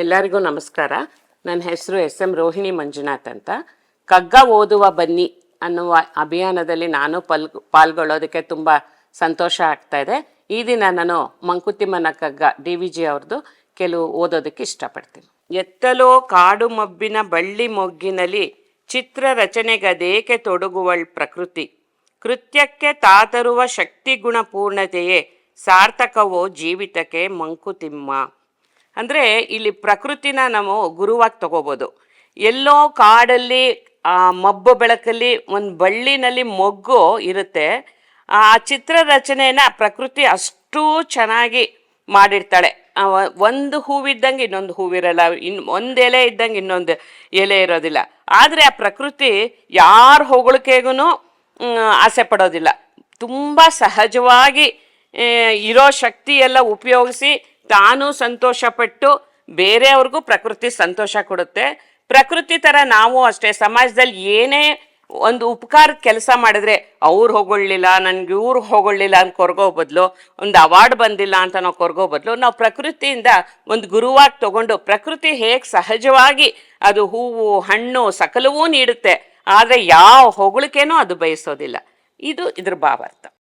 ಎಲ್ಲರಿಗೂ ನಮಸ್ಕಾರ. ನನ್ನ ಹೆಸರು ಎಸ್ ರೋಹಿಣಿ ಮಂಜುನಾಥ್ ಅಂತ. ಕಗ್ಗ ಓದುವ ಬನ್ನಿ ಅನ್ನುವ ಅಭಿಯಾನದಲ್ಲಿ ನಾನು ಪಾಲ್ಗೊಳ್ಳೋದಕ್ಕೆ ತುಂಬ ಸಂತೋಷ ಆಗ್ತಾ ಇದೆ. ಈ ದಿನ ನಾನು ಮಂಕುತಿಮ್ಮನ ಕಗ್ಗ DVG ಅವ್ರದ್ದು ಕೆಲವು ಓದೋದಕ್ಕೆ ಇಷ್ಟಪಡ್ತೀನಿ. ಎತ್ತಲೋ ಕಾಡು ಮಬ್ಬಿನ ಬಳ್ಳಿ ಮೊಗ್ಗಿನಲ್ಲಿ ಚಿತ್ರ ರಚನೆಗದೇಕೆ ತೊಡಗುವಳ್ ಪ್ರಕೃತಿ, ಕೃತ್ಯಕ್ಕೆ ತಾತರುವ ಶಕ್ತಿ ಗುಣಪೂರ್ಣತೆಯೇ ಸಾರ್ಥಕವೋ ಜೀವಿತಕ್ಕೆ ಮಂಕುತಿಮ್ಮ. ಅಂದರೆ ಇಲ್ಲಿ ಪ್ರಕೃತಿನ ನಾವು ಗುರುವಾಗಿ ತಗೋಬೋದು. ಎಲ್ಲೋ ಕಾಡಲ್ಲಿ ಮಬ್ಬು ಬೆಳಕಲ್ಲಿ ಒಂದು ಬಳ್ಳಿನಲ್ಲಿ ಮೊಗ್ಗು ಇರುತ್ತೆ. ಆ ಚಿತ್ರ ರಚನೆನ ಪ್ರಕೃತಿ ಅಷ್ಟು ಚೆನ್ನಾಗಿ ಮಾಡಿರ್ತಾಳೆ. ಒಂದು ಹೂವಿದ್ದಂಗೆ ಇನ್ನೊಂದು ಹೂವಿರಲ್ಲ, ಒಂದು ಎಲೆ ಇದ್ದಂಗೆ ಇನ್ನೊಂದು ಎಲೆ ಇರೋದಿಲ್ಲ. ಆದರೆ ಆ ಪ್ರಕೃತಿ ಯಾರ ಹೊಗಳಿಕೆಗೂ ಆಸೆ ಪಡೋದಿಲ್ಲ. ತುಂಬ ಸಹಜವಾಗಿ ಇರೋ ಶಕ್ತಿ ಎಲ್ಲ ಉಪಯೋಗಿಸಿ ತಾನು ಸಂತೋಷಪಟ್ಟು ಬೇರೆಯವ್ರಿಗೂ ಪ್ರಕೃತಿ ಸಂತೋಷ ಕೊಡುತ್ತೆ. ಪ್ರಕೃತಿ ಥರ ನಾವು ಅಷ್ಟೇ ಸಮಾಜದಲ್ಲಿ ಏನೇ ಒಂದು ಉಪಕಾರ ಕೆಲಸ ಮಾಡಿದ್ರೆ ಅವ್ರು ಹೊಗೊಳ್ಳಿಲ್ಲ, ನನಗೆ ಇವ್ರು ಹೊಗೊಳ್ಳಿಲ್ಲ ಅಂತ ಕೊರಗೋ ಬದಲು, ಒಂದು ಅವಾರ್ಡ್ ಬಂದಿಲ್ಲ ಅಂತ ನಾವು ಕೊರಗೋ ಬದಲು, ನಾವು ಪ್ರಕೃತಿಯಿಂದ ಒಂದು ಗುರುವಾಗಿ ತಗೊಂಡು ಪ್ರಕೃತಿ ಹೇಗೆ ಸಹಜವಾಗಿ ಅದು ಹೂವು ಹಣ್ಣು ಸಕಲವೂ ನೀಡುತ್ತೆ, ಆದರೆ ಯಾವ ಹೊಗಳಿಕೆನೂ ಅದು ಬಯಸೋದಿಲ್ಲ. ಇದು ಇದ್ರ ಭಾವಾರ್ಥ.